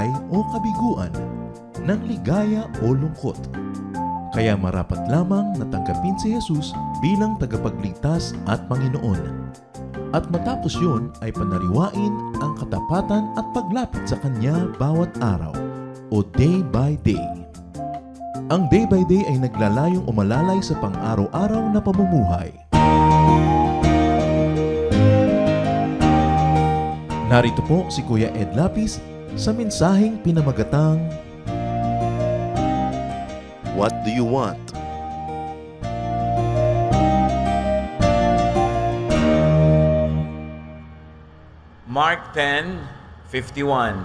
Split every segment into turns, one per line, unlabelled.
buhay o kabiguan, ng ligaya o lungkot. Kaya marapat lamang na tanggapin si Jesus bilang tagapagligtas at Panginoon. At matapos yun ay panariwain ang katapatan at paglapit sa Kanya bawat araw o day by day. Ang day by day ay naglalayong umalalay sa pang-araw-araw na pamumuhay. Narito po si Kuya Ed Lapis sa mensaheng pinamagatang What do you want?
Mark 10:51.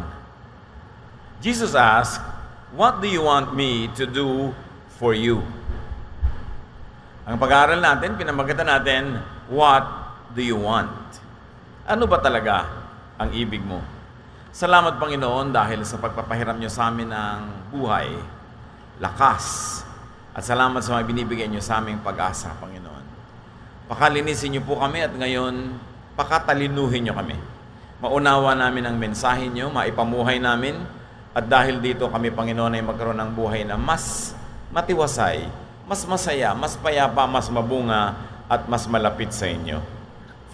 Jesus asked, "What do you want me to do for you?" Ang pag-aaral natin, pinamagatan natin, what do you want? Ano ba talaga ang ibig mo? Salamat, Panginoon, dahil sa pagpapahiram niyo sa amin ng buhay, lakas, at salamat sa mga binibigay niyo sa aming pag-asa, Panginoon. Pakalinisin niyo po kami at ngayon, pakatalinuhin niyo kami. Maunawa namin ang mensahe niyo, maipamuhay namin, at dahil dito kami, Panginoon, ay magkaroon ng buhay na mas matiwasay, mas masaya, mas payapa, mas mabunga, at mas malapit sa inyo.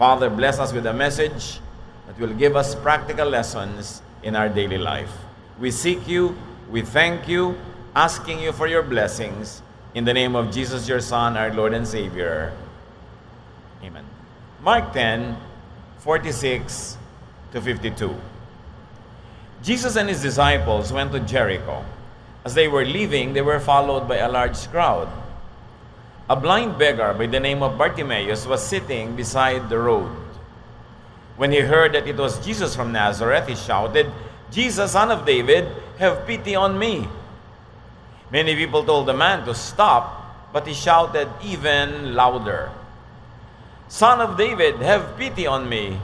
Father, bless us with a message that will give us practical lessons in our daily life. We seek you, we thank you, asking you for your blessings. In the name of Jesus, your Son, our Lord and Savior. Amen. Mark 10:46-52. Jesus and his disciples went to Jericho. As they were leaving, they were followed by a large crowd. A blind beggar by the name of Bartimaeus was sitting beside the road. When he heard that it was Jesus from Nazareth, he shouted, "Jesus, Son of David, have pity on me." Many people told the man to stop, but he shouted even louder, "Son of David, have pity on me."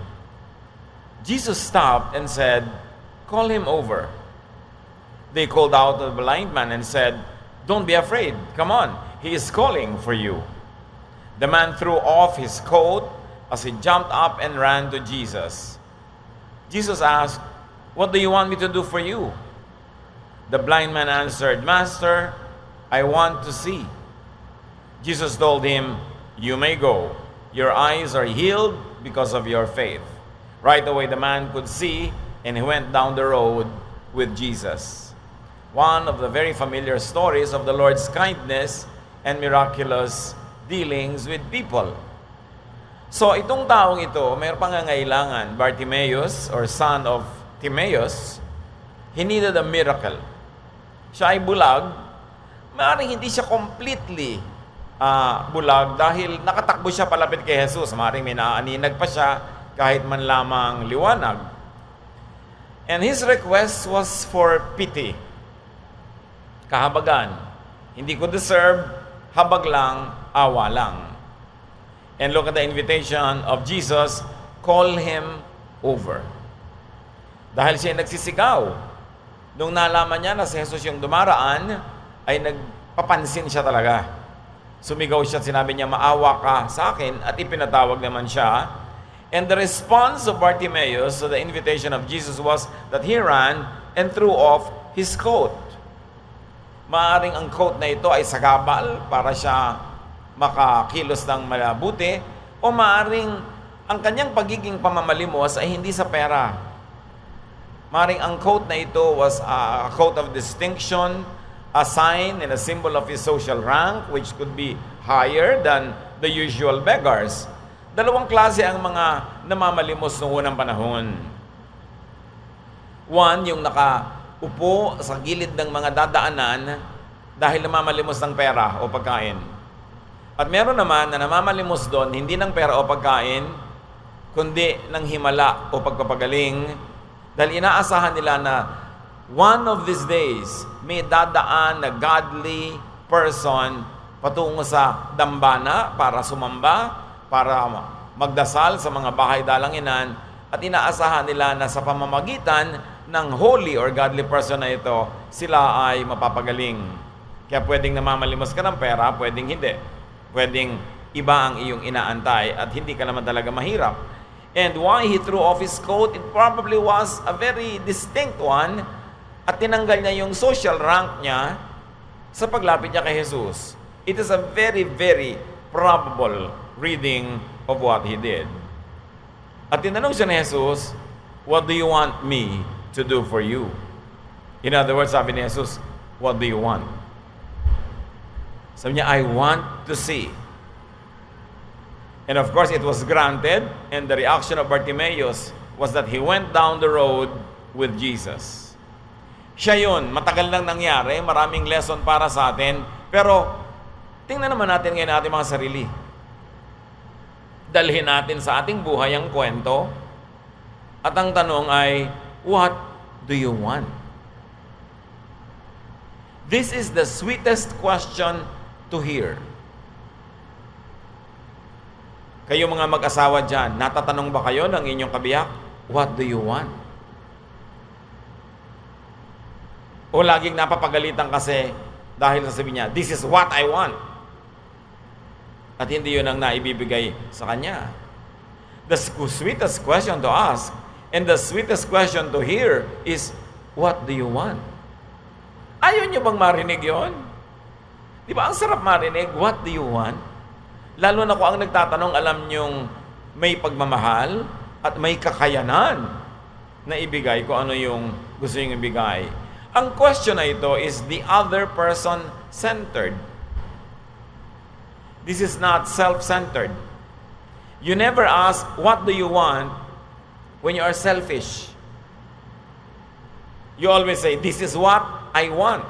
Jesus stopped and said, "Call him over." They called out to the blind man and said, "Don't be afraid. Come on, he is calling for you." The man threw off his coat as he jumped up and ran to Jesus. Jesus asked, "What do you want me to do for you?" The blind man answered, "Master, I want to see." Jesus told him, "You may go. Your eyes are healed because of your faith." Right away the man could see, and he went down the road with Jesus. One of the very familiar stories of the Lord's kindness and miraculous dealings with people. So itong taong ito, mayroong pangangailangan, Bartimaeus or son of Timaeus, he needed a miracle. Siya ay bulag, maaaring hindi siya completely bulag dahil nakatakbo siya palapit kay Jesus. Maaaring may naaaninag pa siya kahit man lamang liwanag. And his request was for pity. Kahabagan. Hindi ko deserve, habag lang, awa lang. And look at the invitation of Jesus, call him over. Dahil siya nagsisigaw. Nung nalaman niya na si Jesus yung dumaraan, ay nagpapansin siya talaga. Sumigaw siya at sinabi niya, "Maawa ka sa akin," at ipinatawag naman siya. And the response of Bartimaeus to the invitation of Jesus was that he ran and threw off his coat. Maaring ang coat na ito ay sagabal para siya makakilos ng mabuti, o maaring ang kanyang pagiging pamamalimos ay hindi sa pera. Maaring ang coat na ito was a coat of distinction, a sign and a symbol of his social rank, which could be higher than the usual beggars. Dalawang klase ang mga namamalimos noong unang panahon. One, yung nakaupo sa gilid ng mga dadaanan dahil namamalimos ng pera o pagkain. At meron naman na namamalimos doon, hindi ng pera o pagkain, kundi ng himala o pagpapagaling, dahil inaasahan nila na one of these days, may dadaan na godly person patungo sa dambana para sumamba, para magdasal sa mga bahay dalanginan, at inaasahan nila na sa pamamagitan ng holy or godly person na ito, sila ay mapapagaling. Kaya pwedeng namamalimos ka ng pera, pwedeng hindi. Pwedeng iba ang iyong inaantay at hindi ka naman talaga mahirap. And why he threw off his coat, it probably was a very distinct one, at tinanggal niya yung social rank niya sa paglapit niya kay Jesus. It is a very, very probable reading of what he did. At tinanong siya ni Jesus, "What do you want me to do for you?" In other words, sabi ni Jesus, "What do you want?" Sabi niya, "I want to see." And of course, it was granted, and the reaction of Bartimaeus was that he went down the road with Jesus. Siya yun, matagal nang nangyari, maraming lesson para sa atin, pero tingnan naman natin ngayon ating mga sarili. Dalhin natin sa ating buhay ang kwento, at ang tanong ay, what do you want? This is the sweetest question to hear. Kayo mga mag-asawa dyan, natatanong ba kayo ng inyong kabiyak, what do you want? O laging napapagalitan kasi dahil sasabihin niya, this is what I want. At hindi yun ang naibibigay sa kanya. The sweetest question to ask and the sweetest question to hear is, what do you want? Ayaw niyo bang marinig yon? Di ba ang sarap marinig, what do you want? Lalo na kung ang nagtatanong, alam niyong may pagmamahal at may kakayanan na ibigay kung ano yung gusto niyong ibigay. Ang question na ito is the other person-centered. This is not self-centered. You never ask, what do you want, when you are selfish. You always say, this is what I want.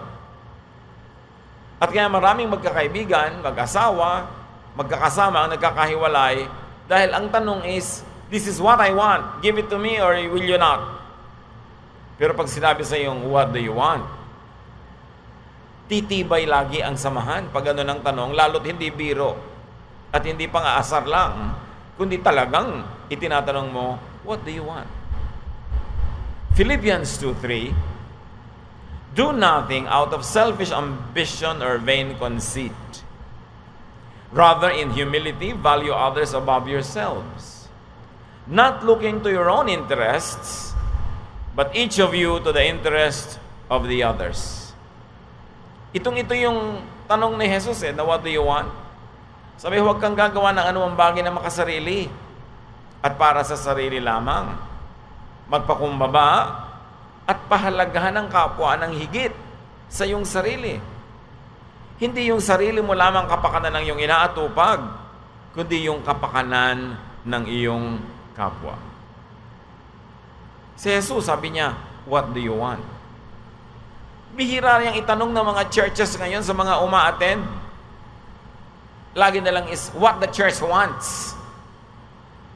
At kaya maraming magkakaibigan, mag-asawa, magkakasama ang nagkakahiwalay dahil ang tanong is, this is what I want, give it to me or will you not? Pero pag sinabi sa iyong, what do you want? Titibay lagi ang samahan pag ano ng tanong, lalo't hindi biro at hindi pang-aasar lang, kundi talagang itinatanong mo, what do you want? Philippians 2:3, do nothing out of selfish ambition or vain conceit. Rather, in humility, value others above yourselves, not looking to your own interests, but each of you to the interest of the others. Ito yung tanong ni Jesus na what do you want? Sabi, huwag kang gagawa ng anumang bagay na makasarili at para sa sarili lamang. Magpakumbaba at pahalagahan ng kapwa ng higit sa iyong sarili. Hindi yung sarili mo lamang kapakanan ng iyong inaatupag, kundi yung kapakanan ng iyong kapwa. Si Jesus, sabi niya, what do you want? Bihira niyang itanong ng mga churches ngayon sa mga uma-attend. Lagi na lang is, what the church wants.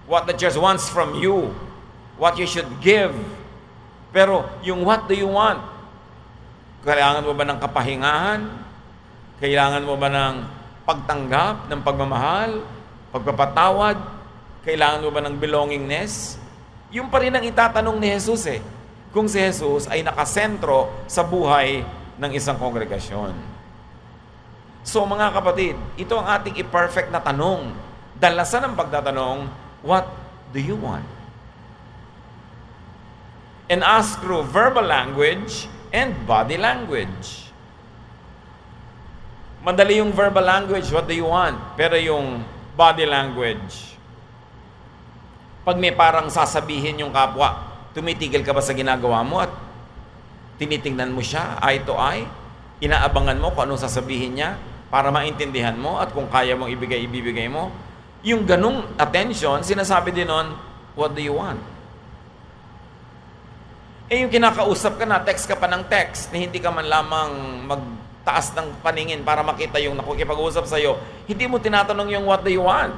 What the church wants from you. What you should give. Pero, yung what do you want? Kailangan mo ba ng kapahingahan? Kailangan mo ba ng pagtanggap, ng pagmamahal, pagpapatawad? Kailangan mo ba ng belongingness? Yung pa rin ang itatanong ni Jesus kung si Jesus ay nakasentro sa buhay ng isang kongregasyon. So mga kapatid, ito ang ating i-perfect na tanong. Dalasan ang pagtatanong, what do you want? And ask through verbal language and body language. Madali yung verbal language, what do you want? Pero yung body language, pag may parang sasabihin yung kapwa, tumitigil ka ba sa ginagawa mo at tinitingnan mo siya eye to eye? Inaabangan mo kung anong sasabihin niya para maintindihan mo at kung kaya mong ibigay mo. Yung ganung attention, sinasabi din nun, what do you want? Yung kinakausap ka na, text ka pa ng text, na hindi ka man lamang magtaas ng paningin para makita yung nakikipag-usap sa'yo, hindi mo tinatanong yung what do you want?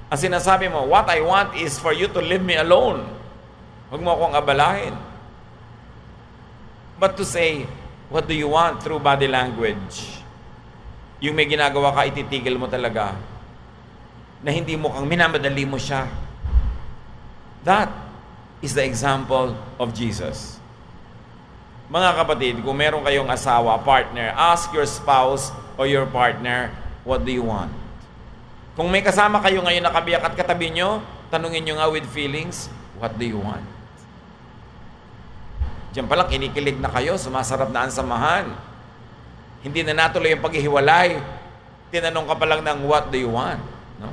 Ang sinasabi mo, what I want is for you to leave me alone. Huwag mo akong abalahin. But to say, what do you want through body language? Yung may ginagawa ka, ititigil mo talaga. Na hindi mo kang minamadali mo siya. That is the example of Jesus. Mga kapatid, kung meron kayong asawa, partner, ask your spouse or your partner, what do you want? Kung may kasama kayo ngayon na kabiyak at katabi nyo, tanungin nyo nga with feelings, what do you want? Diyan palang kinikilig na kayo, sumasarap na ang samahan. Hindi na natuloy yung paghihiwalay. Tinanong ka pa lang ng what do you want? No?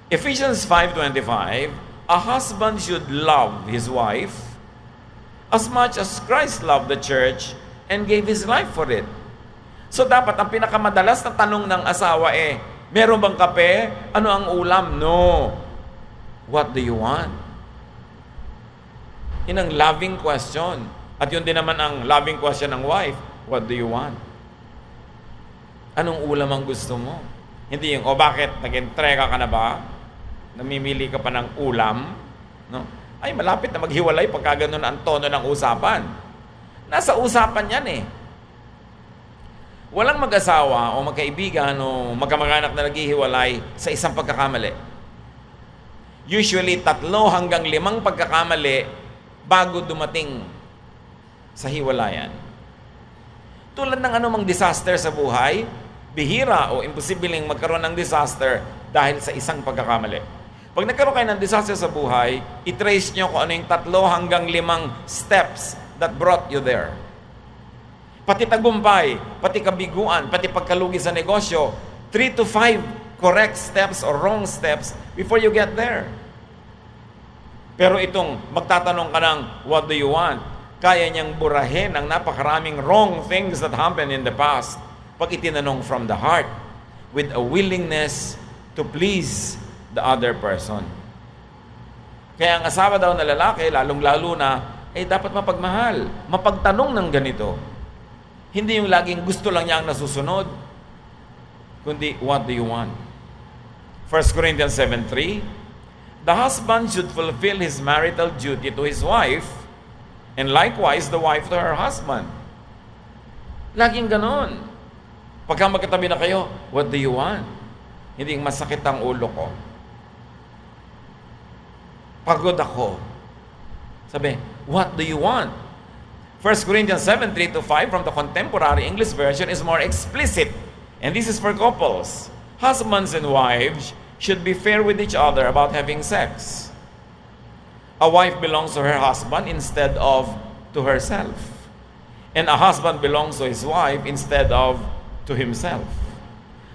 Ephesians 5:25, a husband should love his wife as much as Christ loved the church and gave his life for it. So dapat ang pinakamadalas na tanong ng asawa meron bang kape? Ano ang ulam? No. What do you want? Yun ang loving question. At yun din naman ang loving question ng wife. What do you want? Anong ulam ang gusto mo? Hindi yung, bakit? Nag-entrega ka na ba? Namimili ka pa ng ulam? No? Ay, malapit na maghiwalay pagka ganun ang tono ng usapan. Nasa usapan yan Walang mag-asawa o magkaibigan o magkamag-anak na naghihiwalay sa isang pagkakamali. Usually, 3 hanggang 5 pagkakamali bago dumating sa hiwalayan. Tulad ng anumang disaster sa buhay, bihira o imposibleng magkaroon ng disaster dahil sa isang pagkakamali. Pag nagkaroon kayo ng disaster sa buhay, i-trace nyo kung ano yung 3 hanggang 5 steps that brought you there. Pati tagumpay, pati kabiguan, pati pagkalugi sa negosyo, 3 to 5 correct steps or wrong steps before you get there. Pero itong magtatanong ka ng, what do you want? Kaya niyang burahin ang napakaraming wrong things that happened in the past pag itinanong from the heart with a willingness to please the other person. Kaya ang asawa daw na lalaki, lalong-lalo na, dapat mapagmahal, mapagtanong ng ganito. Hindi yung laging gusto lang niya ang nasusunod, kundi what do you want? 1 Corinthians 7:3, the husband should fulfill his marital duty to his wife, and likewise the wife to her husband. Laging ganon. Pagka magkatabi na kayo, what do you want? Hindi yung masakit ang ulo ko. Pagod ako. Sabi, what do you want? 1 Corinthians 7:3-5 from the Contemporary English Version is more explicit. And this is for couples. Husbands and wives should be fair with each other about having sex. A wife belongs to her husband instead of to herself. And a husband belongs to his wife instead of to himself.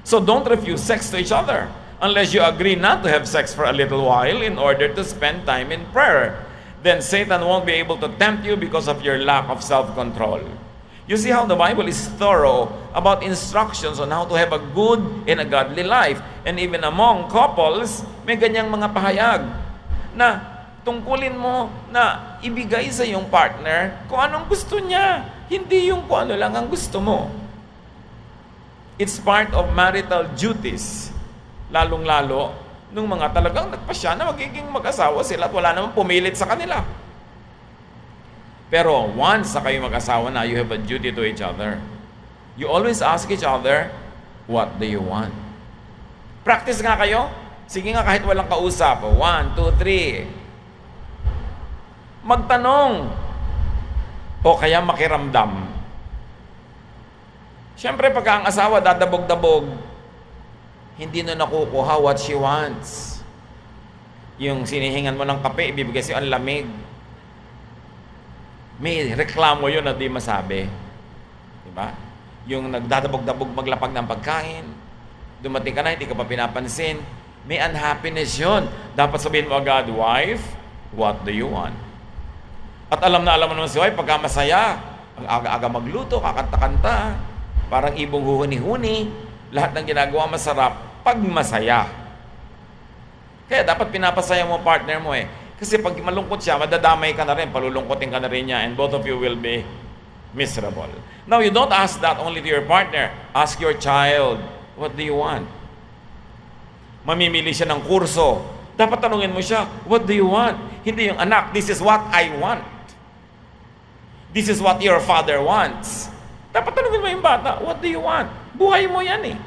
So don't refuse sex to each other unless you agree not to have sex for a little while in order to spend time in prayer. Then Satan won't be able to tempt you because of your lack of self-control. You see how the Bible is thorough about instructions on how to have a good and a godly life. And even among couples, may ganyang mga pahayag na tungkulin mo na ibigay sa iyong partner kung anong gusto niya, hindi yung kung ano lang ang gusto mo. It's part of marital duties, lalong-lalo nung mga talagang nagpasya na magiging mag-asawa sila at wala namang pumilit sa kanila. Pero once na kayo mag-asawa na, you have a duty to each other. You always ask each other, what do you want? Practice nga kayo. Sige nga kahit walang kausap. 1, 2, 3. Magtanong. O kaya makiramdam. Siyempre pagka ang asawa dadabog-dabog, hindi na nakukuha what she wants. Yung sinihingan mo ng kape, ibibigay sa'yo ang lamig. May reklamo yun na di masabi. Diba? Yung nagdadabog-dabog maglapag ng pagkain, dumating ka na, hindi ka pa pinapansin, may unhappiness yun. Dapat sabihin mo agad, wife, what do you want? At alam na naman si wife, pagka masaya, ang aga-aga magluto, kakanta-kanta, parang ibong huhuni-huni, lahat ng ginagawa masarap pag masaya. Kaya dapat pinapasaya mo partner mo Kasi pag malungkot siya, madadamay ka na rin, palulungkotin ka na rin niya, and both of you will be miserable. Now, you don't ask that only to your partner. Ask your child, what do you want? Mamimili siya ng kurso. Dapat tanungin mo siya, what do you want? Hindi yung anak, this is what I want. This is what your father wants. Dapat tanungin mo yung bata, what do you want? Buhay mo yan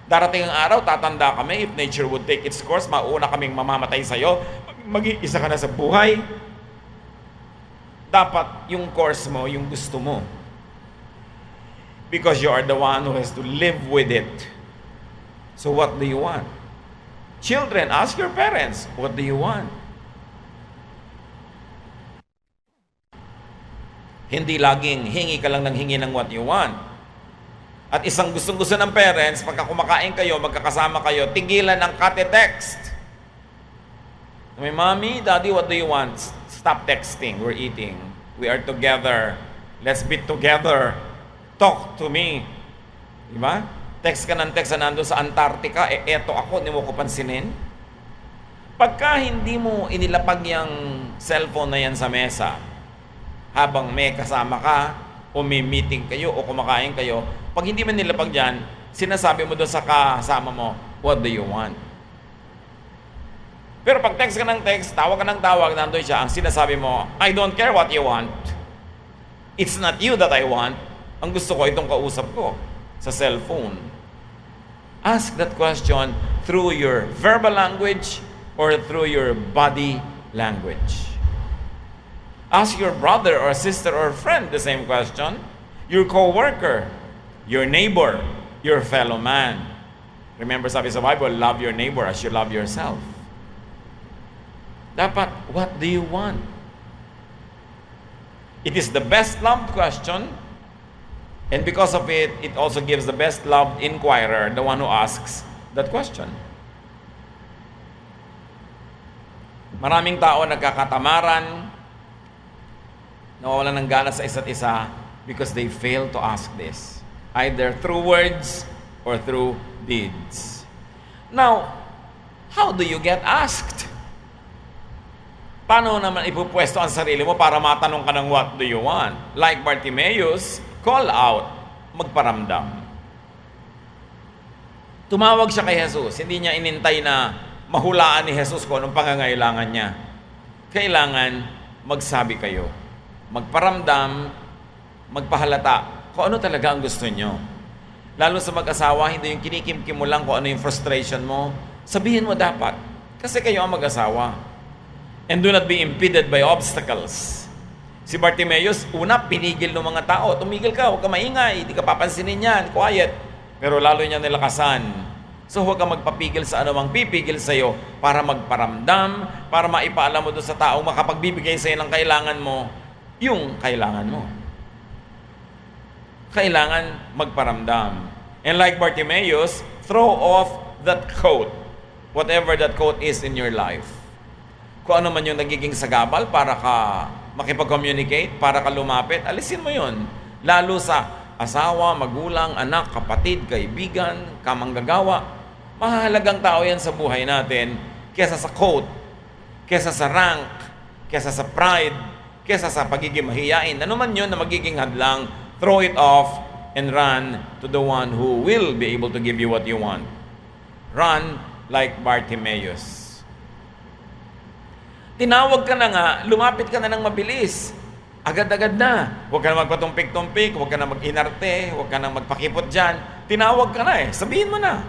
Darating ang araw, tatanda kami, if nature would take its course, mauna kaming mamamatay sa'yo, mag-iisa ka na sa buhay. Dapat yung course mo, yung gusto mo. Because you are the one who has to live with it. So what do you want? Children, ask your parents, what do you want? Hindi laging hingi ka lang ng hingi ng what you want. At isang gustong-gusto ng parents, pagka kumakain kayo, magkakasama kayo, tigilan ang kate-text. May, Mommy, Daddy, what do you want? Stop texting. We're eating. We are together. Let's be together. Talk to me. Diba? Text ka ng text na nandun sa Antarctica, eto ako, hindi mo ko pansinin. Pagka hindi mo inilapag yung cellphone na yan sa mesa, habang may kasama ka, o may meeting kayo, o kumakain kayo, pag hindi mo nilapag dyan, sinasabi mo doon sa kasama mo, what do you want? Pero pag text ka ng text, tawag ka ng tawag, nandun siya, ang sinasabi mo, I don't care what you want. It's not you that I want. Ang gusto ko, itong kausap ko sa cellphone. Ask that question through your verbal language or through your body language. Ask your brother or sister or friend the same question. Your co-worker, your neighbor, your fellow man. Remember, sabi sa Bible, love your neighbor as you love yourself. Dapat, what do you want? It is the best loved question, and because of it, it also gives the best loved inquirer, the one who asks that question. Maraming tao nagkakatamaran, nawawalan ng gana sa isa't isa because they fail to ask this, either through words or through deeds. Now, how do you get asked? Paano naman ipupwesto ang sarili mo para matanong ka ng what do you want? Like Bartimaeus, call out, magparamdam. Tumawag siya kay Jesus. Hindi niya inintay na mahulaan ni Jesus kung anong pangangailangan niya. Kailangan magsabi kayo. Magparamdam, magpahalata kung ano talaga ang gusto nyo. Lalo sa mag-asawa, hindi yung kinikimkim mo lang kung ano yung frustration mo. Sabihin mo dapat. Kasi kayo ang mag-asawa. And do not be impeded by obstacles. Si Bartimaeus, una, pinigil ng mga tao. Tumigil ka, huwag ka maingay, hindi ka papansinin yan, quiet. Pero lalo niya nilakasan. So huwag ka magpapigil sa anumang pipigil sa'yo para magparamdam, para maipaalam mo doon sa taong makapagbibigay sa'yo ng kailangan mo, yung kailangan mo. Kailangan magparamdam. And like Bartimaeus, throw off that coat, whatever that coat is in your life. Kung ano man yung nagiging sagabal para ka makipag-communicate, para ka lumapit, alisin mo yun. Lalo sa asawa, magulang, anak, kapatid, kaibigan, kamanggagawa. Mahalagang tao yan sa buhay natin kesa sa coat, kesa sa rank, kesa sa pride, kesa sa pagiging mahiyain. Ano man yun na magiging hadlang, throw it off and run to the one who will be able to give you what you want. Run like Bartimaeus. Tinawag ka na nga, lumapit ka na ng mabilis. Agad-agad na. Huwag ka na magpatumpik-tumpik, huwag ka na mag-inarte, huwag ka na magpakipot dyan. Tinawag ka na sabihin mo na.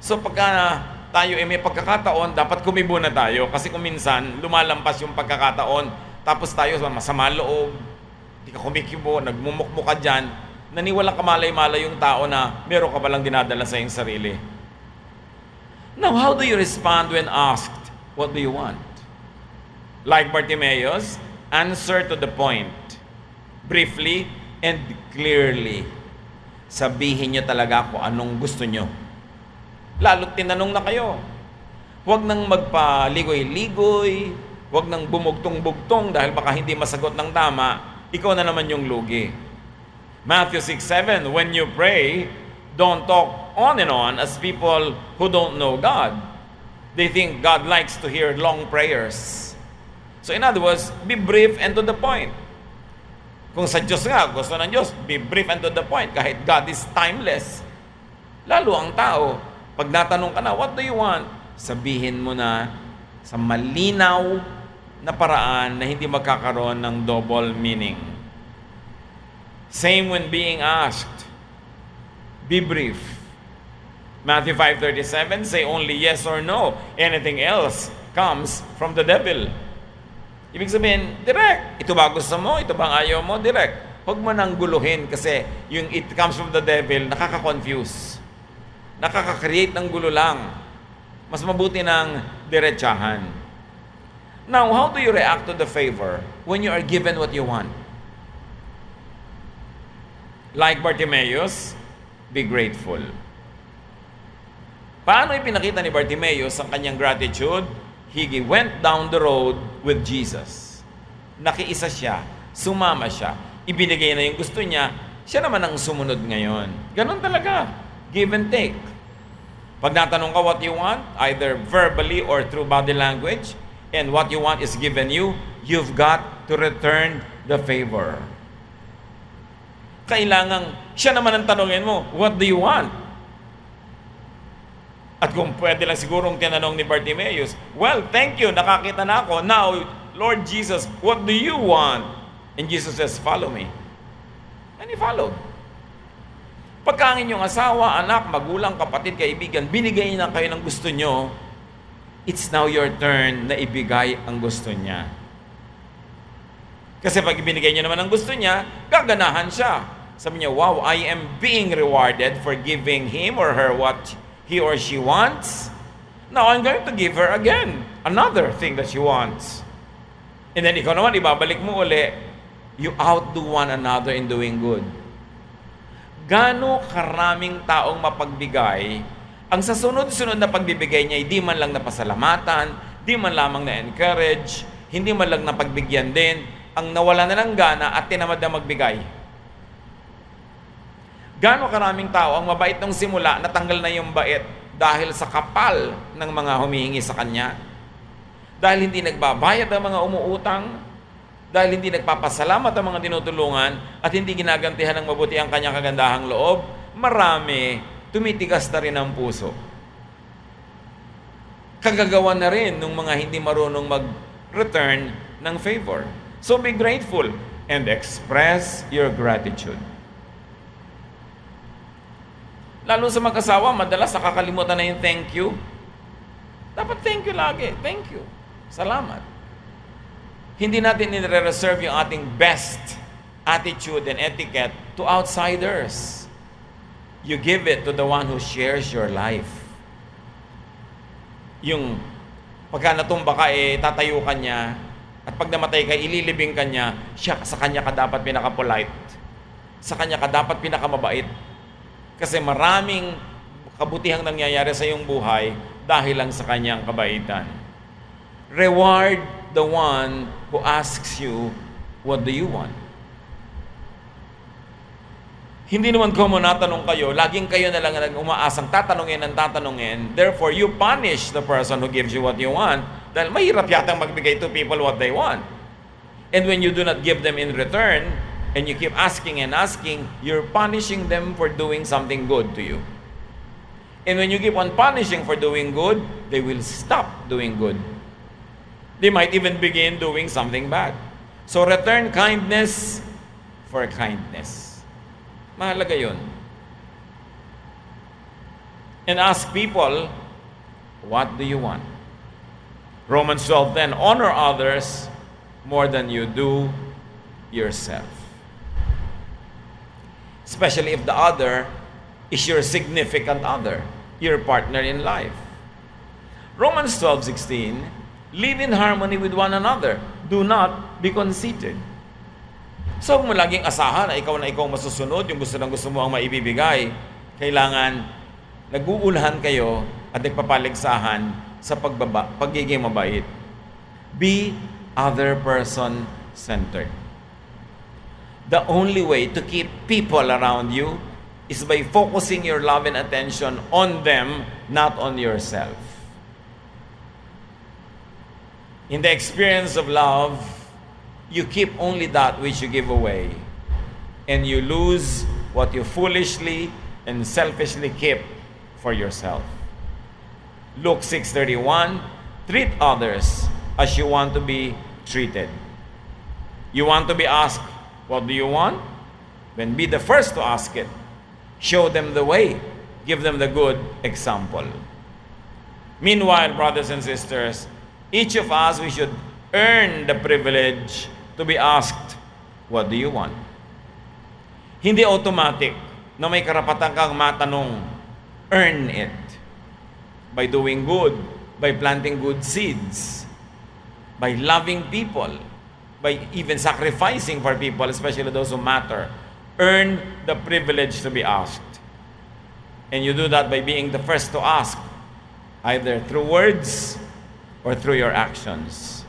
So pagka tayo may pagkakataon, dapat kumibo na tayo. Kasi kung minsan, lumalampas yung pagkakataon, tapos tayo masama loob, di ka kumikibo, nagmumukmuk ka dyan, naniwalang kamalay-malay yung tao na meron ka palang dinadala sa iyong sarili. Now, how do you respond when asked, what do you want? Like Bartimaeus, answer to the point. Briefly and clearly. Sabihin nyo talaga kung anong gusto nyo. Lalo't tinanong na kayo. Huwag nang magpaligoy-ligoy, huwag nang bumugtong-bugtong dahil baka hindi masagot ng tama, ikaw na naman yung lugi. Matthew 6:7, when you pray, don't talk on and on as people who don't know God. They think God likes to hear long prayers. So in other words, be brief and to the point. Kung sa Diyos nga, gusto ng Diyos, be brief and to the point. Kahit God is timeless. Lalo ang tao, pag natanong ka na, what do you want? Sabihin mo na sa malinaw na paraan na hindi magkakaroon ng double meaning. Same when being asked. Be brief. Matthew 5:37, say only yes or no. Anything else comes from the devil. Ibig sabihin, direct. Ito ba gusto mo? Ito bang ayaw mo? Direct. Huwag mo nang guluhin kasi yung it comes from the devil, nakaka-confuse. Nakaka-create ng gulo lang. Mas mabuti ng diretsahan. Now, how do you react to the favor when you are given what you want? Like Bartimaeus, be grateful. Paano ipinakita ni Bartimaeus ang kanyang gratitude? He went down the road with Jesus. Nakiisa siya, sumama siya, ibinigay na yung gusto niya, siya naman ang sumunod ngayon. Ganon talaga, give and take. Pag natanong ka what you want, either verbally or through body language, and what you want is given you, you've got to return the favor. Kailangang siya naman ang tanongin mo, what do you want? At kung pwede lang sigurong tinanong ni Bartimaeus, well, thank you, nakakita na ako. Now, Lord Jesus, what do you want? And Jesus says, follow me. And he followed. Pagka ang inyong asawa, anak, magulang, kapatid, kaibigan, binigay na kayo ng gusto nyo, it's now your turn na ibigay ang gusto niya. Kasi pag ibinigay niya naman ang gusto niya, gaganahan siya. Sabi niya, wow, I am being rewarded for giving him or her what he or she wants. Now I'm going to give her again another thing that she wants. And then ikaw naman, ibabalik mo uli, you outdo one another in doing good. Gaano karaming taong mapagbigay, ang sa sunod-sunod na pagbibigay niya, di man lang napasalamatan, di man lamang na-encourage, hindi man lang napagbigyan din, ang nawala na ng gana at tinamad na magbigay. Gaano karaming tao ang mabait nung simula, natanggal na yung bait dahil sa kapal ng mga humihingi sa kanya. Dahil hindi nagbabayad ang mga umuutang, dahil hindi nagpapasalamat ang mga tinutulungan, at hindi ginagantihan ng mabuti ang kanyang kagandahang loob, marami, tumitigas na rin ang puso. Kagagawa na rin ng mga hindi marunong mag-return ng favor. So be grateful and express your gratitude. Lalo sa mag-asawa, madalas nakakalimutan na yung thank you. Dapat thank you lagi. Thank you. Salamat. Hindi natin nire-reserve yung ating best attitude and etiquette to outsiders. You give it to the one who shares your life. Yung pagka natumba ka, tatayo ka niya, at pag namatay ka, ililibing ka niya, sa kanya ka dapat pinaka-polite. Sa kanya ka dapat pinaka-mabait. Kasi maraming kabutihang nangyayari sa iyong buhay dahil lang sa kanyang kabaitan. Reward the one who asks you, what do you want? Hindi naman kung natanong kayo, laging kayo na lang umaasang tatanungin. Therefore, you punish the person who gives you what you want. Dahil mahirap yatang magbigay to people what they want. And when you do not give them in return, and you keep asking and asking, you're punishing them for doing something good to you. And when you keep on punishing for doing good, they will stop doing good. They might even begin doing something bad. So return kindness for kindness. Mahalaga yun. And ask people, what do you want? Romans 12:10, honor others more than you do yourself. Especially if the other is your significant other, your partner in life. Romans 12:16, live in harmony with one another. Do not be conceited. So, huwag mo laging asahan na ikaw masusunod, yung gusto mo ang maibibigay. Kailangan nag-uulahan kayo at nagpapaligsahan sa pagiging mabait. Be other person centered. The only way to keep people around you is by focusing your love and attention on them, not on yourself. In the experience of love, you keep only that which you give away, and you lose what you foolishly and selfishly keep for yourself. Luke 6:31, treat others as you want to be treated. You want to be asked, what do you want? Then be the first to ask it. Show them the way. Give them the good example. Meanwhile, brothers and sisters, each of us, we should earn the privilege to be asked, what do you want? Hindi automatic na may karapatan kang matanong. Earn it. By doing good, by planting good seeds, by loving people, by even sacrificing for people, especially those who matter earn the privilege to be asked. And you do that by being the first to ask, either through words or through your actions.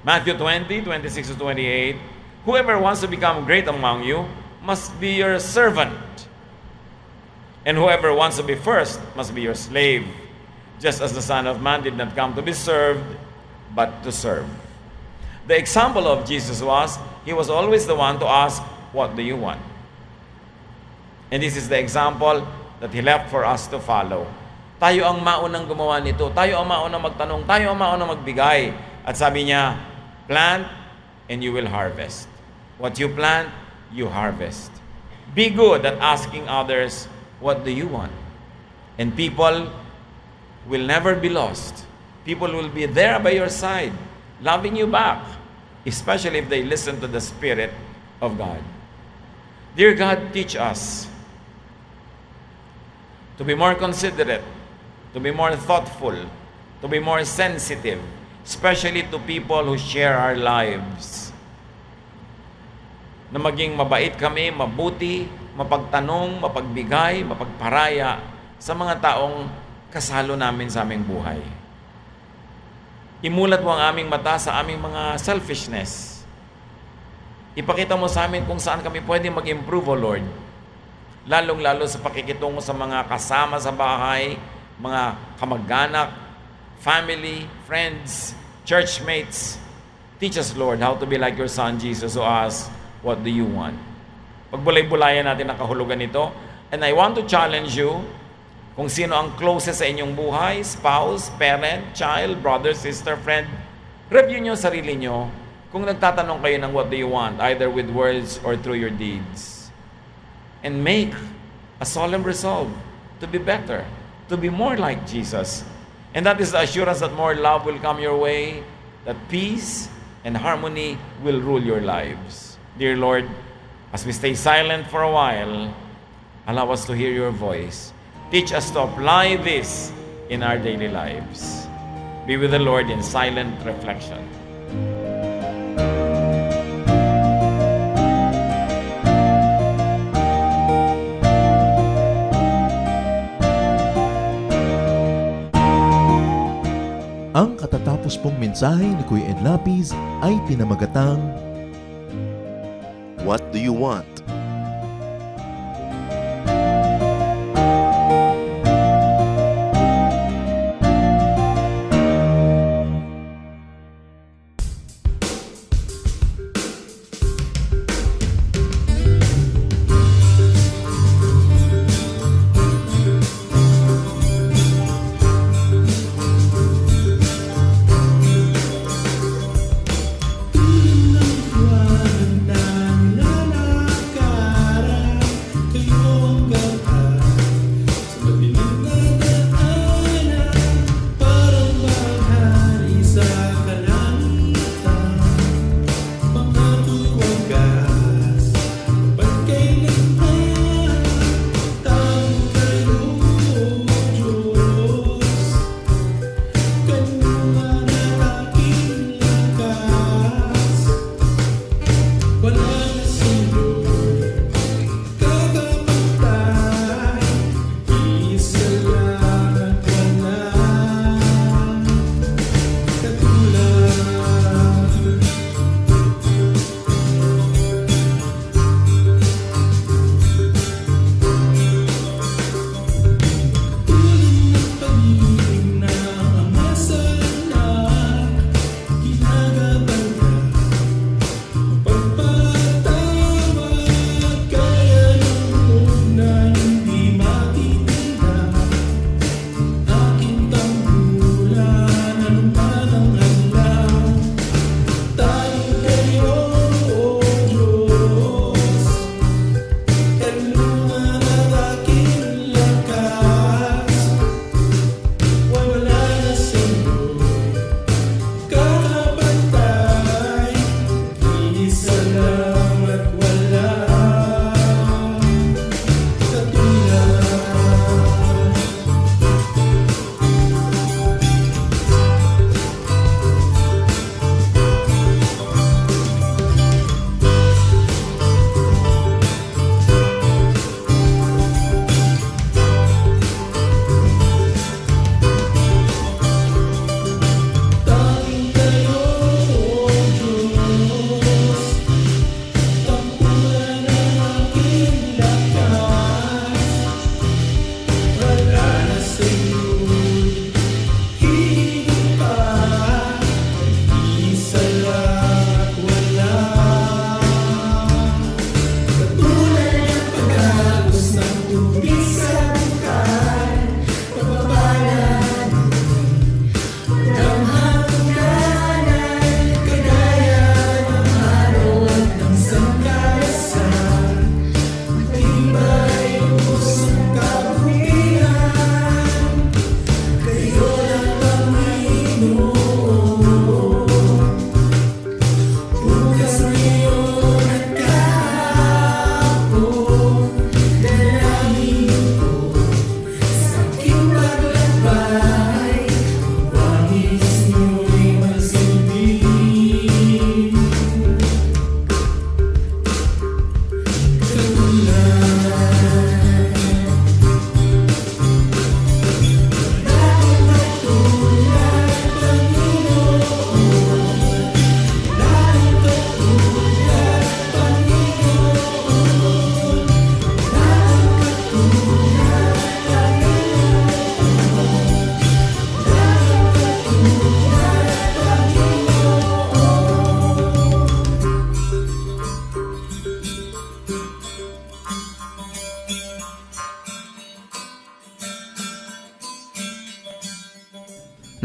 Matthew 20, 26 to 28, whoever wants to become great among you must be your servant. And whoever wants to be first must be your slave, just as the Son of Man did not come to be served, but to serve. The example of Jesus was, he was always the one to ask, what do you want? And this is the example that he left for us to follow. Tayo ang maunang gumawa nito. Tayo ang maunang magtanong. Tayo ang maunang magbigay. At sabi niya, plant and you will harvest. What you plant, you harvest. Be good at asking others, what do you want? And people will never be lost. People will be there by your side, loving you back, especially if they listen to the Spirit of God. Dear God, teach us to be more considerate, to be more thoughtful, to be more sensitive, especially to people who share our lives. Na maging mabait kami, mabuti, mapagtanong, mapagbigay, mapagparaya sa mga taong kasalo namin sa aming buhay. Imulat mo ang aming mata sa aming mga selfishness. Ipakita mo sa amin kung saan kami pwede mag-improve, O Lord. Lalong-lalo sa pakikitungo sa mga kasama sa bahay, mga kamag-anak, family, friends, churchmates. Teach us, Lord, how to be like your Son, Jesus, who asks, what do you want? Pagbulay-bulayan natin ang kahulugan nito. And I want to challenge you, kung sino ang closest sa inyong buhay, spouse, parent, child, brother, sister, friend, review nyo sarili nyo kung nagtatanong kayo ng what do you want, either with words or through your deeds. And make a solemn resolve to be better, to be more like Jesus. And that is the assurance that more love will come your way, that peace and harmony will rule your lives. Dear Lord, as we stay silent for a while, allow us to hear your voice. Teach us to apply this in our daily lives. Be with the Lord in silent reflection.
Ang katatapos pong mensahe ni Kuya Ed Lapis ay pinamagatang, What do you want?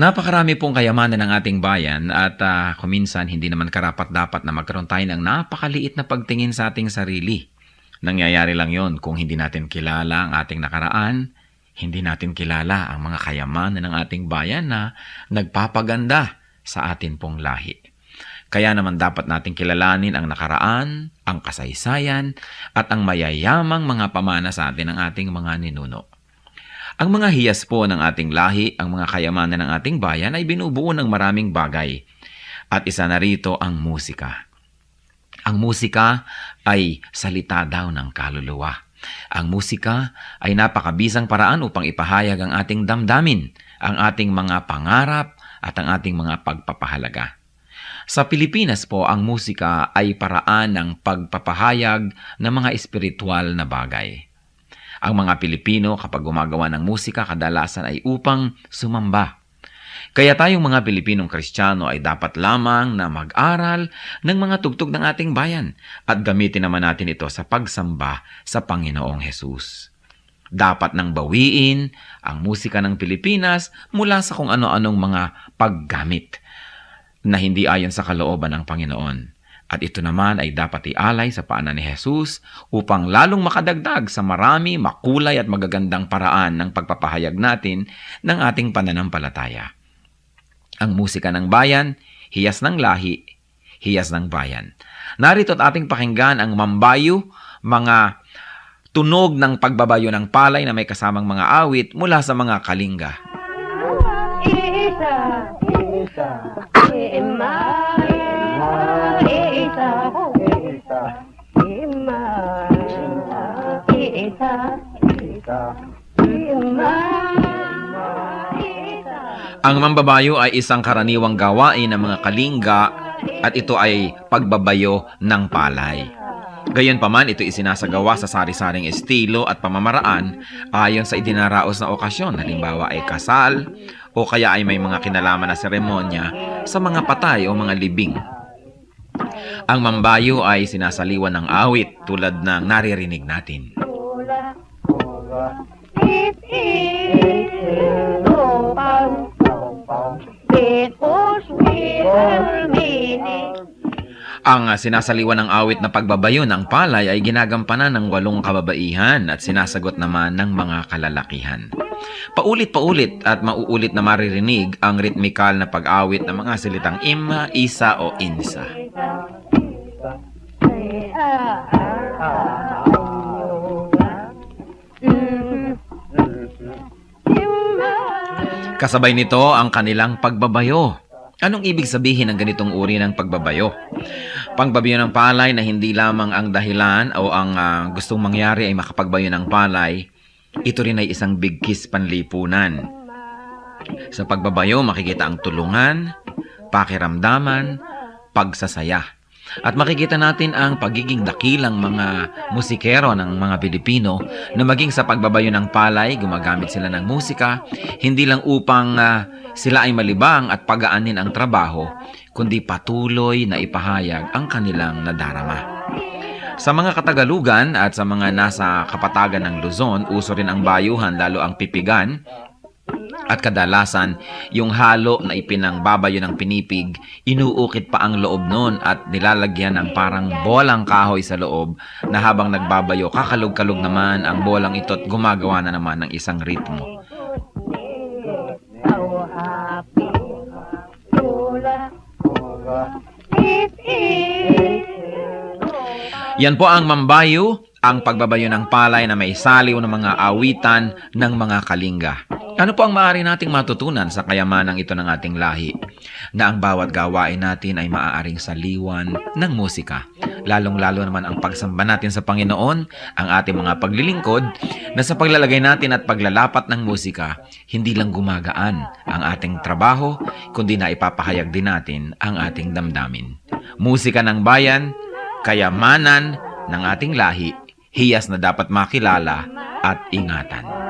Napakarami pong kayamanan ng ating bayan at kuminsan hindi naman karapat-dapat na magkaroon tayo ng napakaliit na pagtingin sa ating sarili. Nangyayari lang yon kung hindi natin kilala ang ating nakaraan, hindi natin kilala ang mga kayamanan ng ating bayan na nagpapaganda sa atin pong lahi. Kaya naman dapat natin kilalanin ang nakaraan, ang kasaysayan, at ang mayayamang mga pamana sa atin ng ating mga ninuno. Ang mga hiyas po ng ating lahi, ang mga kayamanan ng ating bayan ay binubuo ng maraming bagay. At isa na rito ang musika. Ang musika ay salita daw ng kaluluwa. Ang musika ay napakabisang paraan upang ipahayag ang ating damdamin, ang ating mga pangarap at ang ating mga pagpapahalaga. Sa Pilipinas po, ang musika ay paraan ng pagpapahayag ng mga espiritual na bagay. Ang mga Pilipino kapag gumagawa ng musika kadalasan ay upang sumamba. Kaya tayong mga Pilipinong Kristiyano ay dapat lamang na mag-aral ng mga tugtog ng ating bayan at gamitin naman natin ito sa pagsamba sa Panginoong Hesus. Dapat nang bawiin ang musika ng Pilipinas mula sa kung ano-anong mga paggamit na hindi ayon sa kalooban ng Panginoon. At ito naman ay dapat ialay sa paanan ni Hesus upang lalong makadagdag sa marami, makulay at magagandang paraan ng pagpapahayag natin ng ating pananampalataya. Ang musika ng bayan, hiyas ng lahi, hiyas ng bayan. Narito at ating pakinggan ang mambayo, mga tunog ng pagbabayo ng palay na may kasamang mga awit mula sa mga kalinga. Ang mambabayo ay isang karaniwang gawain ng mga kalinga at ito ay pagbabayo ng palay. Gayunpaman, ito isinasagawa sa sari-saring estilo at pamamaraan ayon sa idinaraos na okasyon, halimbawa ay kasal o kaya ay may mga kinalaman na seremonya sa mga patay o mga libing. Ang mambayo ay sinasaliwan ng awit tulad ng naririnig natin. Ang sinasaliwan ng awit na pagbabayo ng palay ay ginagampanan ng 8 kababaihan at sinasagot naman ng mga kalalakihan. Paulit-paulit at mauulit na maririnig ang ritmikal na pag-awit ng mga salitang ima, isa o insa. Kasabay nito ang kanilang pagbabayo. Anong ibig sabihin ng ganitong uri ng pagbabayo? Pagbabayo ng palay na hindi lamang ang dahilan o ang gustong mangyari ay makapagbayo ng palay, ito rin ay isang bigkis panlipunan. Sa pagbabayo, makikita ang tulungan, pakiramdaman, pagsasaya. At makikita natin ang pagiging dakilang mga musikero ng mga Pilipino na maging sa pagbabayo ng palay, gumagamit sila ng musika, hindi lang upang sila ay malibang at pagaanin ang trabaho, kundi patuloy na ipahayag ang kanilang nadarama. Sa mga Katagalugan at sa mga nasa kapatagan ng Luzon, uso rin ang bayuhan, lalo ang pipigan. At kadalasan, yung halo na ipinangbabayo ng pinipig, inuukit pa ang loob nun at nilalagyan ng parang bolang kahoy sa loob na habang nagbabayo, kakalog-kalog naman ang bolang ito at gumagawa na naman ng isang ritmo. Yan po ang mambayo, ang pagbabayo ng palay na may saliw ng mga awitan ng mga kalinga. Ano po ang maaari nating matutunan sa kayamanang ito ng ating lahi? Na ang bawat gawain natin ay maaaring saliwan ng musika. Lalong-lalo naman ang pagsamba natin sa Panginoon, ang ating mga paglilingkod, na sa paglalagay natin at paglalapat ng musika, hindi lang gumagaan ang ating trabaho, kundi na ipapahayag din natin ang ating damdamin. Musika ng bayan, kayamanan ng ating lahi, hiyas na dapat makilala at ingatan.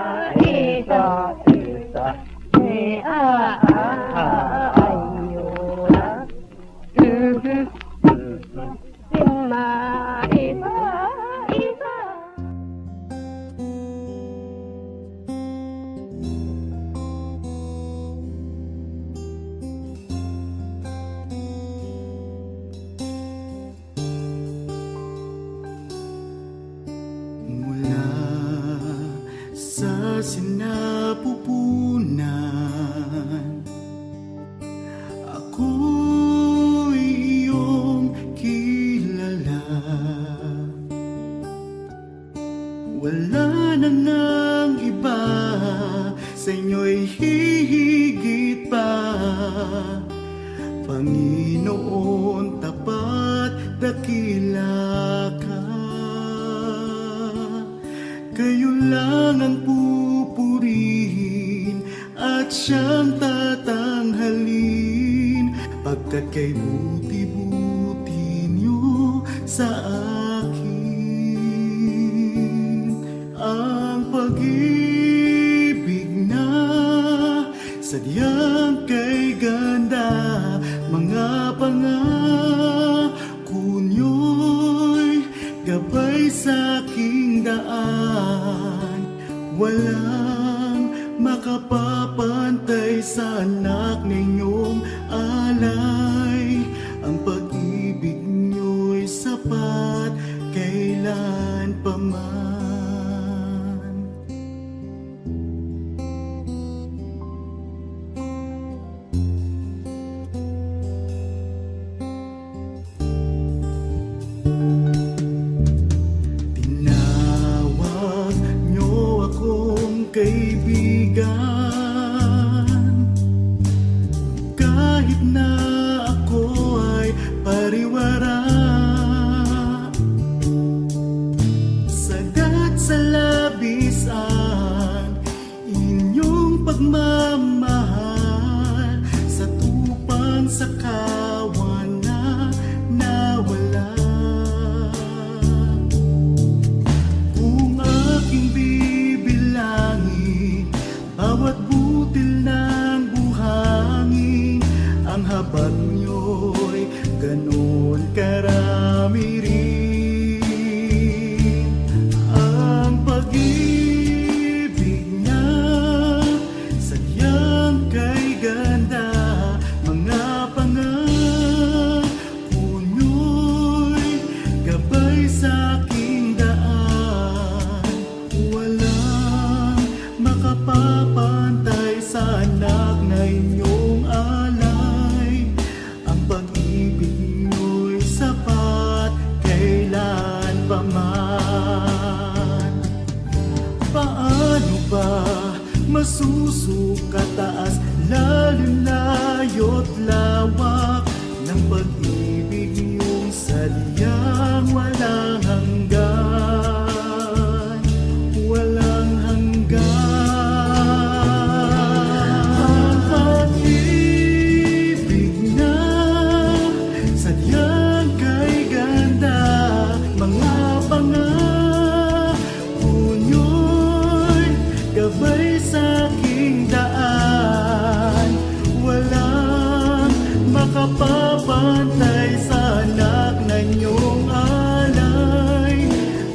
Wala na ngang iba, sa inyo'y hihigit pa. Panginoon, tapat, dakila ka. Kayo lang ang pupurihin at siyang tatanghalin, pagkat kay buti-buti niyo sa akin. Ang pag-ibig na sadyang kay ganda, mga pangako niyo'y gabay sa aking daan. Walang makapapantay sa anak ninyong alay. Ang pag-ibig niyo'y sapat kailan pa man. Tinawag niyo akong kaibigan, kahit na ako ay pariwara. Sagat sa labis ang inyong pagmamahal, sa tupang sa kawan na nawala. Kung aking bibilangin bawat butil ng buhangin, ang habag niyo'y ganon karami rin. Ang pag-ibig niya sadyang kay ganda, mga pangako niyo'y gabay sa aking daan. Walang makapapantay sa anak na inyong alay. Ang pag-ibig niyo'y sapat kailan pa man. Paano ba masusukat taas, lalim, layo't lawak ng pag-ibig niyong sadyang walang hanggan, walang hanggan. Ang pag-ibig na sadyang kay ganda, mga pangako niyo'y gabay sa aking daan. Walang makapapantay sa anak na inyong alay.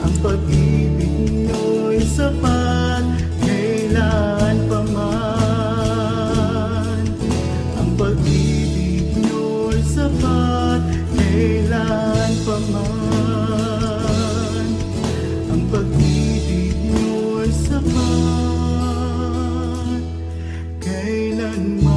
Ang pag-ibig niyo'y sapat kailan pa man. Ang pag-ibig niyo'y sapat kailan pa man. Ang pag-ibig niyo'y sapat kailanman.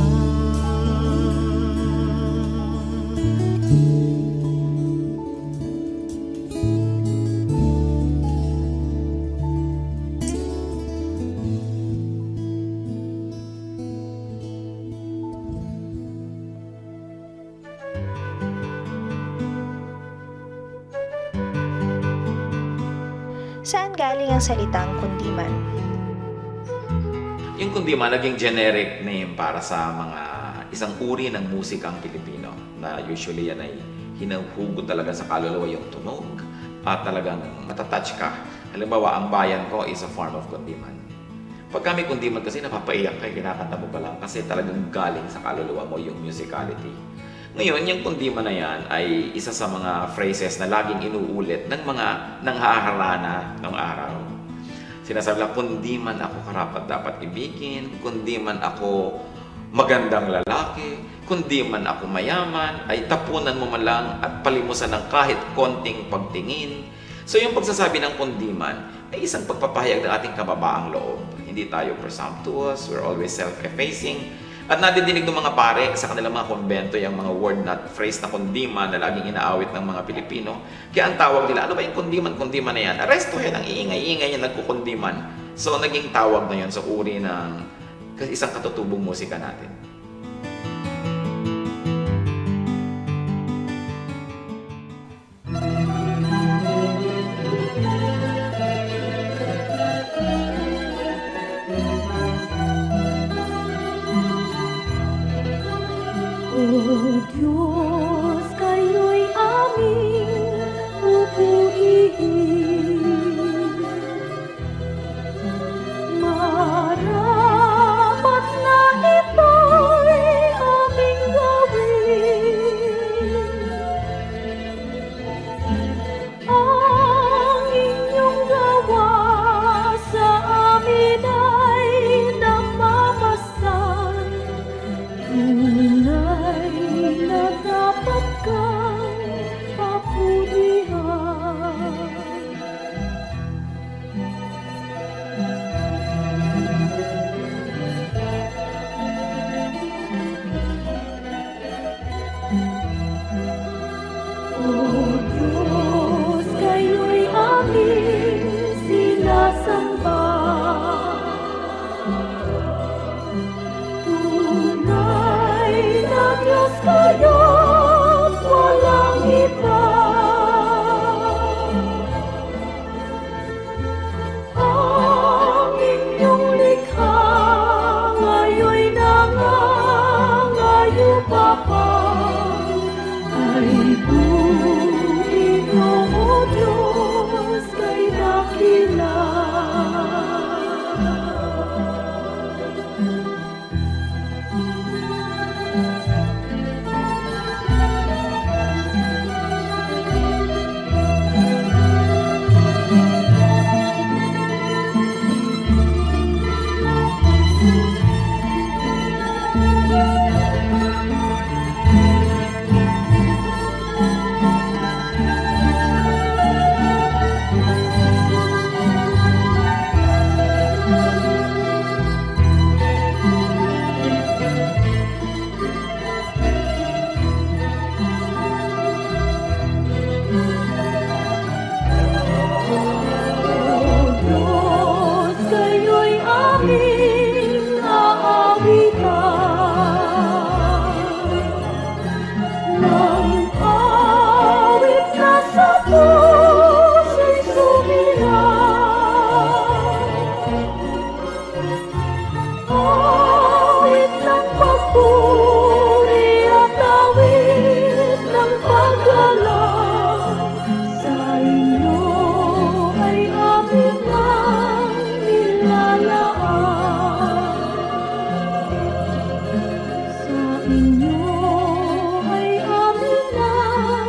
Saan galing ang salitang kundiman?
Yung kundiman naging generic name para sa mga isang uri ng musikang Pilipino na usually yan ay hinuhugot talaga sa kaluluwa yung tunog at talagang matatouch ka. Halimbawa, ang bayan ko is a form of kundiman. Pag kami kundiman kasi napapaiyak ka, kinakanta mo pa lang kasi talagang galing sa kaluluwa mo yung musicality. Ngayon, yung kundiman na yan ay isa sa mga phrases na laging inuulit ng mga nanghaharana ng araw. Sinasabi lang, kundi man ako karapat dapat ibigin, kundi man ako magandang lalaki, kundi man ako mayaman, ay tapunan mo man lang at palimusan ng kahit konting pagtingin. So yung pagsasabi ng kundi man ay isang pagpapahayag ng ating kababaang loob. Hindi tayo presumptuous, we're always self-effacing, At nadidinig ng mga pare sa kanilang mga konbento yung mga word na phrase na kundiman na laging inaawit ng mga Pilipino. Kaya ang tawag nila, ano ba yung kundiman na yan? Arestuhin, ang iingay-ingay yung nagkukundiman. So naging tawag na yun sa uri ng isang katutubong musika natin.
O Diyos, kayo'y aming pupurihin. Marapat na ito'y aming gawin. Ang inyong gawa sa amin ay namamasdan. Tunay na dapat kang papurihan. O Diyos, kayo'y aming sinasamba. Tunay na Diyos kayo't walang iba. Ang inyong likha ngayon'y nangangayo pa pa. Ay buhay mo, O Diyos, kay dakila. Diyos, kayo'y aming aawitan. Nang awit na sa puso'y sumiran. Awit ng papuri at awit ng paggalang. Sa inyo ay amin ang nilalaan. Sa inyo ay amin ang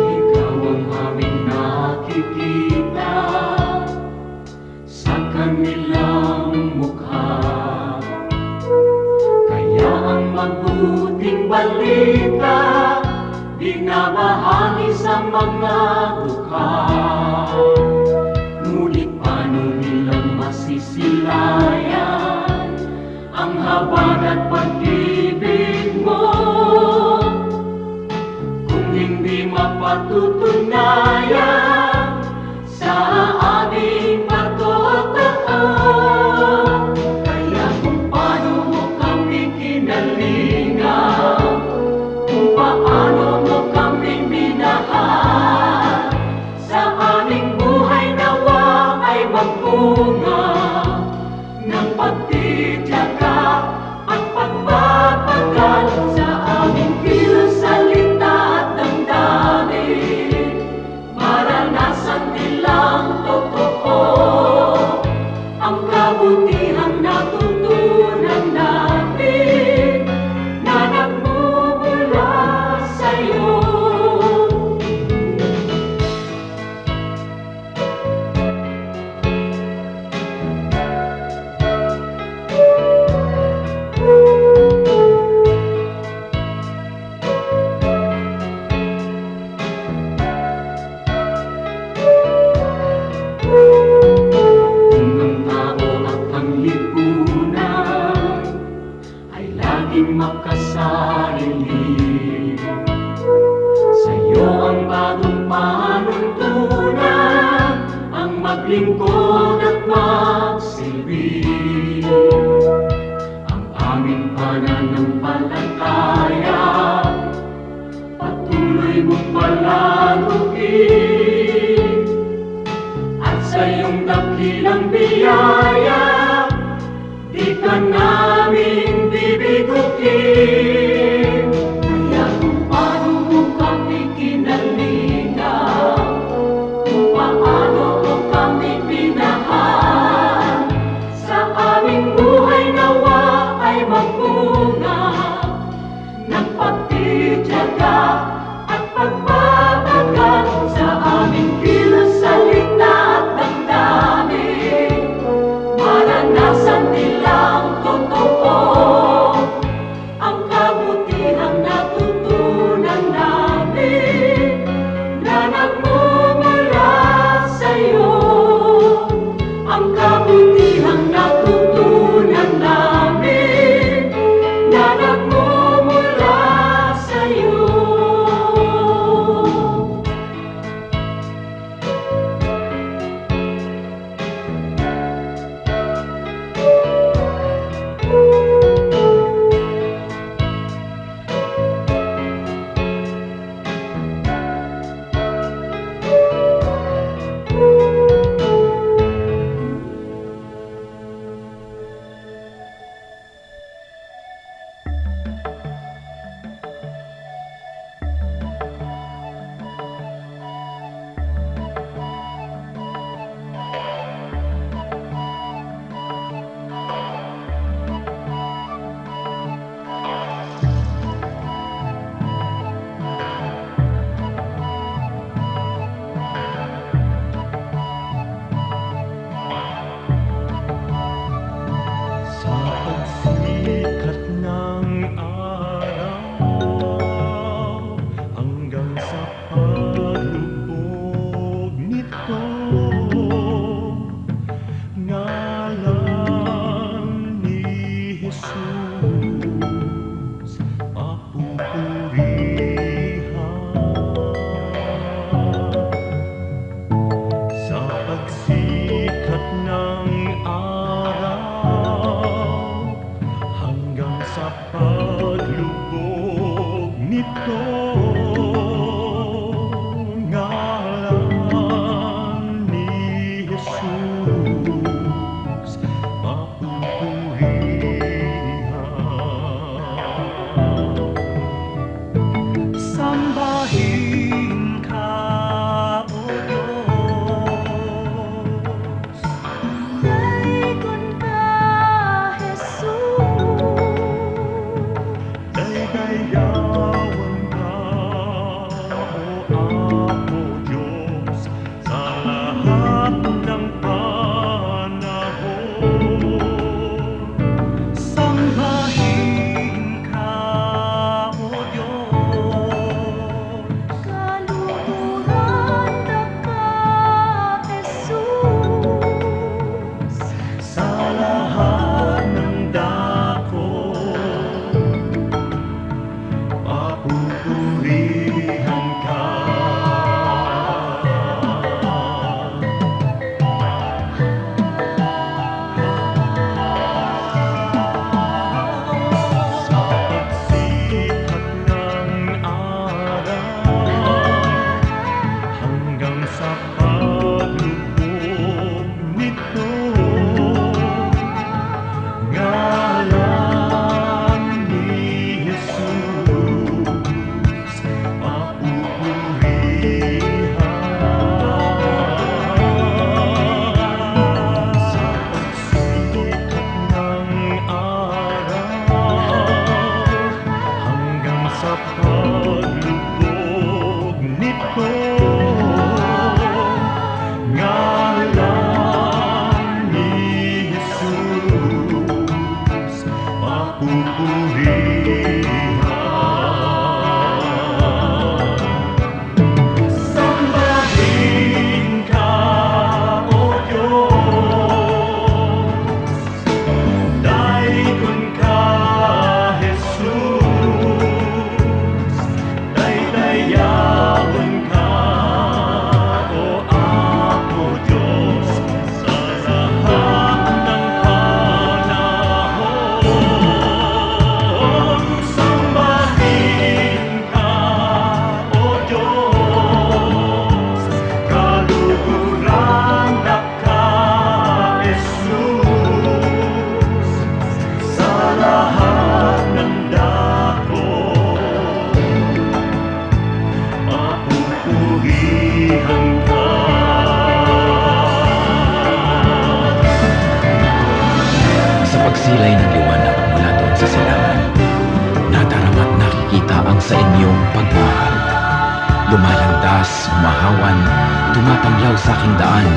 Ikaw ang aming nakikita sa kanilang mukha. Kaya ang mabuting balita binabahagi sa mga dukha. Ngunit paano nilang masisilayan ang habag at pag-ibig mo? Kung hindi mapatutunayan sa aming patotoo. Kaya kung paano mo kami kinalingan, kung paano mo kami minahal, sa aming buhay nawa ay magbunga ng pagtityaga at pagpapagal sa aming kilos, salita at damdamin. Maranatha. sarili. Sa'yo ang bagong panuntunan, ang maglingkod at magsilbi. Ang aming pananampalataya, patuloy mong palaguin. At sa iyong dakilang biyaya, di ka namin bibiguin. Kaya kung paano mo kami kinalingan, kung paano mo kami minahal, sa aming buhay nawa ay magbunga ng pagtitiyaga at pagbabagal sa aming kilos, salita at damdamin. Maranasan nilang totoo ang kabutihang natutunan namin na nagmumula sa'yo. Ang kabutihang natutunan namin na nagmumula sa'yo.
Sa pagsikat ng araw hanggang sa paglubog nito, ngalan ni Jesus papupurihan. Sa pagsikat ng araw hanggang sa paglubog nito, ngalan ni Jesus papupurihan. Sambahin ka, O Diyos.
Daikon ka, Jesus.
Daydayawan ka,
sa inyong pagmamahal. Lumalandas, humahawan, tumatanglaw sa aking daan,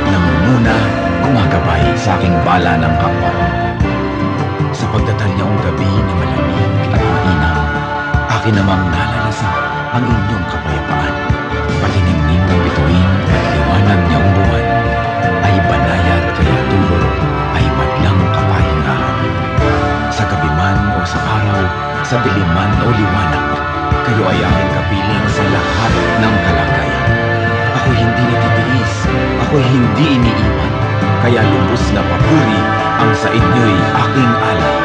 nangunguna, gumagabay sa aking bala ng kapwa. Sa pagdatal niyong gabi na malamig at mainam, akin namang nalalasan ang inyong kapayapaan. Patinimnim ng bituin at liwanag niyong buwan, ay banayad kaya dulot ay madlang kapahingahan. Sa gabi man o sa araw, sa dilim man o liwanag, kayo ay aking kapiling sa lahat ng kalagayan. Ako'y hindi natitiis, ako'y hindi iniiwan, kaya lubos na papuri ang sa inyo'y aking alay.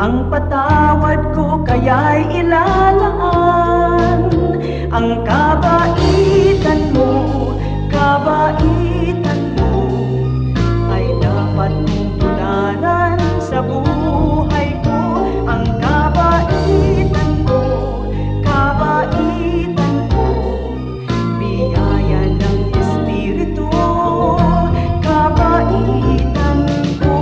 Ang patawad ko kaya'y ilalaan. Ang kabaitan mo ay dapat mong tularan sa buhay ko. Ang kabaitan ko, biyaya ng Espiritu, kabaitan ko.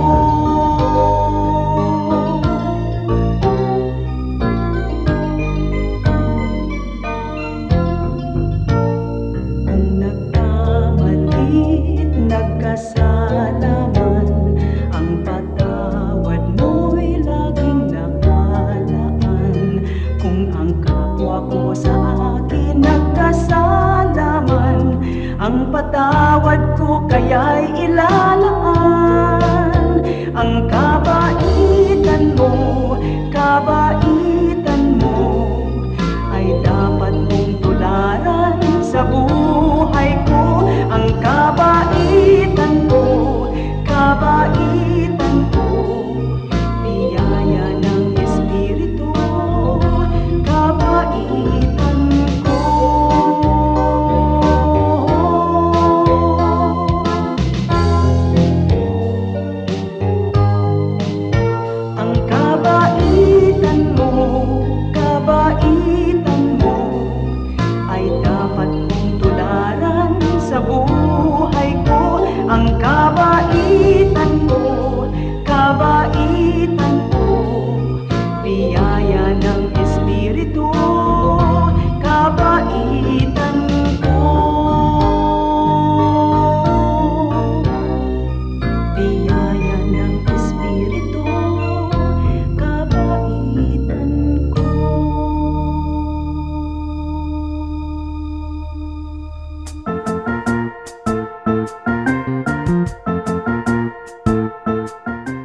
Nagkasala man, ang patawad mo'y laging nakalaan. Kung ang kapwa ko sa akin nagkasala man, ang patawad ko kaya'y ilalaan. Ang kabaitan mo ay dapat mong tularan sa buhay ko. Ang kabaitan ko, biyaya ng Espiritu, kabaitan ko.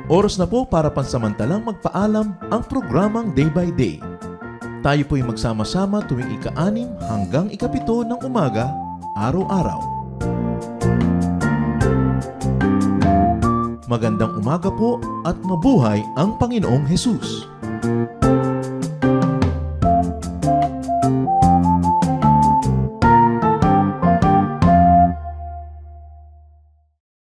Oras na po para pansamantalang magpaalam ang programang Day by Day. Tayo po'y magsama-sama tuwing ika-6 hanggang ika-7 ng umaga, araw-araw. Magandang umaga po at mabuhay ang Panginoong Hesus!